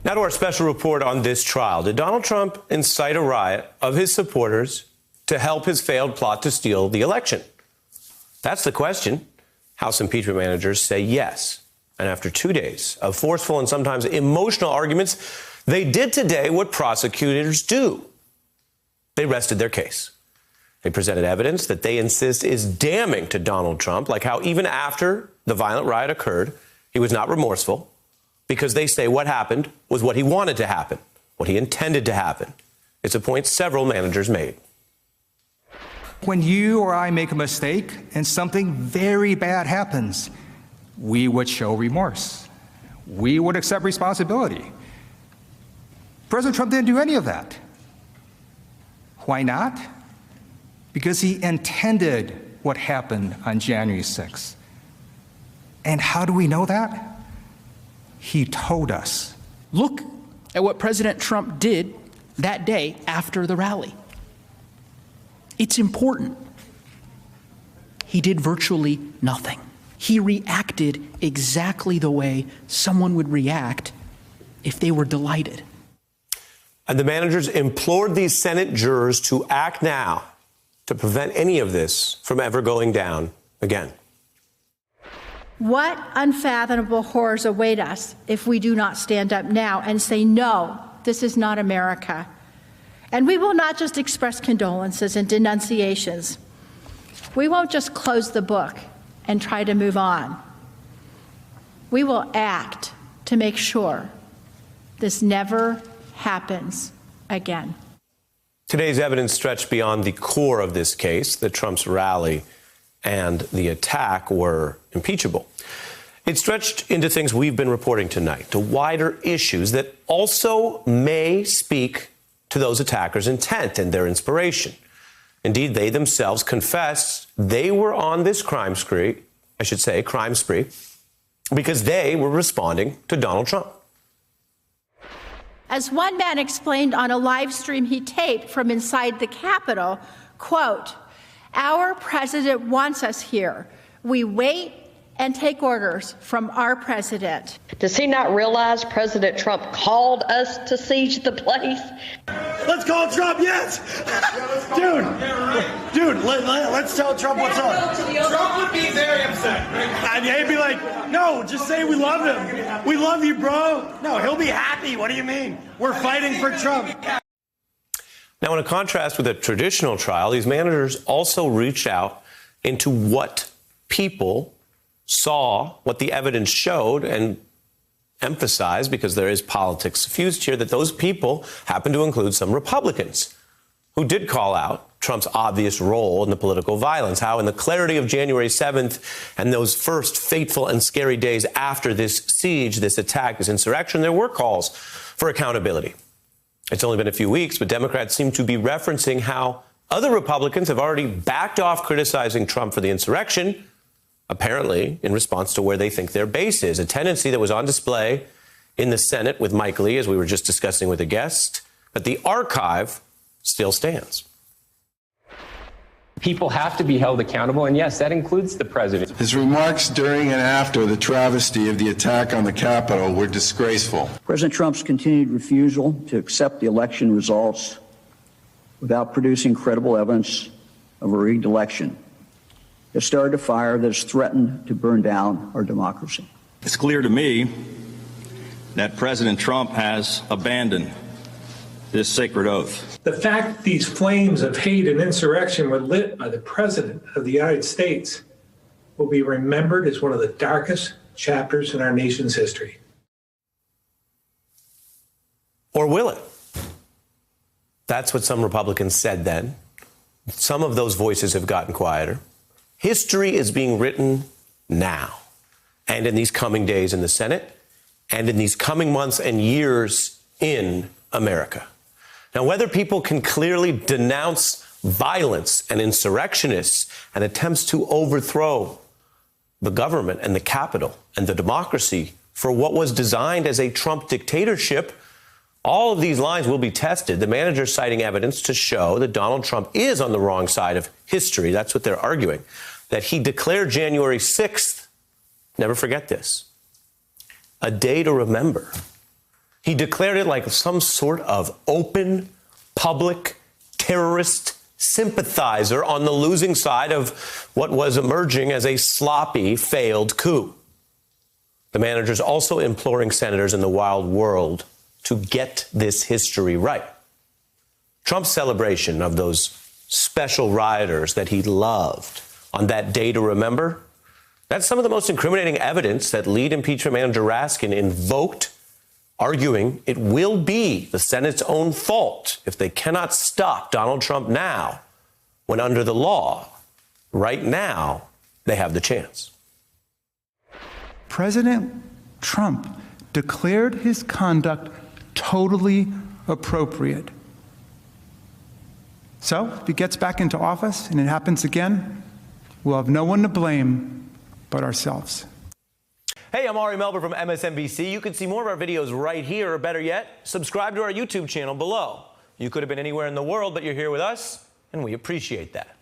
Now to our special report on this trial. Did Donald Trump incite a riot of his supporters to help his failed plot to steal the election? That's the question. House impeachment managers say yes. And after 2 days of forceful and sometimes emotional arguments, they did today what prosecutors do. They rested their case. They presented evidence that they insist is damning to Donald Trump, like how even after the violent riot occurred, he was not remorseful, because they say what happened was what he wanted to happen, what he intended to happen. It's a point several managers made. When you or I make a mistake and something very bad happens, we would show remorse. We would accept responsibility. President Trump didn't do any of that. Why not? Because he intended what happened on January 6th. And how do we know that? He told us. Look at what President Trump did that day after the rally. It's important. He did virtually nothing. He reacted exactly the way someone would react if they were delighted. And the managers implored these Senate jurors to act now to prevent any of this from ever going down again. What unfathomable horrors await us if we do not stand up now and say, no, this is not America. And we will not just express condolences and denunciations. We won't just close the book and try to move on. We will act to make sure this never happens again. Today's evidence stretched beyond the core of this case, that Trump's rally and the attack were impeachable. It stretched into things we've been reporting tonight, to wider issues that also may speak to those attackers' intent and their inspiration. Indeed, they themselves confessed they were on this crime spree, because they were responding to Donald Trump. As one man explained on a live stream he taped from inside the Capitol, quote, "Our president wants us here. We wait and take orders from our president." Does he not realize President Trump called us to siege the place? Let's call Trump, yes! Dude, let's tell Trump what's up. Trump would be very upset. And he'd be like, no, just say we love him. We love you, bro. No, he'll be happy. What do you mean? We're fighting for Trump. Now, in a contrast with a traditional trial, these managers also reached out into what people saw, what the evidence showed, and emphasized, because there is politics suffused here, that those people happen to include some Republicans who did call out Trump's obvious role in the political violence, how in the clarity of January 7th and those first fateful and scary days after this siege, this attack, this insurrection, there were calls for accountability. It's only been a few weeks, but Democrats seem to be referencing how other Republicans have already backed off criticizing Trump for the insurrection, apparently in response to where they think their base is, a tendency that was on display in the Senate with Mike Lee, as we were just discussing with a guest. But the archive still stands. People have to be held accountable, and yes, that includes the president. His remarks during and after the travesty of the attack on the Capitol were disgraceful. President Trump's continued refusal to accept the election results without producing credible evidence of a rigged election has started a fire that has threatened to burn down our democracy. It's clear to me that President Trump has abandoned this sacred oath. The fact that these flames of hate and insurrection were lit by the President of the United States will be remembered as one of the darkest chapters in our nation's history. Or will it? That's what some Republicans said then. Some of those voices have gotten quieter. History is being written now, and in these coming days in the Senate, and in these coming months and years in America. Now, whether people can clearly denounce violence and insurrectionists and attempts to overthrow the government and the Capitol and the democracy for what was designed as a Trump dictatorship, all of these lines will be tested. The manager citing evidence to show that Donald Trump is on the wrong side of history. That's what they're arguing, that he declared January 6th, never forget this, a day to remember. He declared it like some sort of open, public, terrorist sympathizer on the losing side of what was emerging as a sloppy, failed coup. The manager's also imploring senators in the wild world to get this history right. Trump's celebration of those special rioters that he loved on that day to remember, that's some of the most incriminating evidence that lead impeachment manager Raskin invoked, arguing it will be the Senate's own fault if they cannot stop Donald Trump now, when under the law, right now, they have the chance. President Trump declared his conduct totally appropriate. So, if he gets back into office and it happens again, we'll have no one to blame but ourselves. Hey, I'm Ari Melber from MSNBC. You can see more of our videos right here, or better yet, subscribe to our YouTube channel below. You could have been anywhere in the world, but you're here with us, and we appreciate that.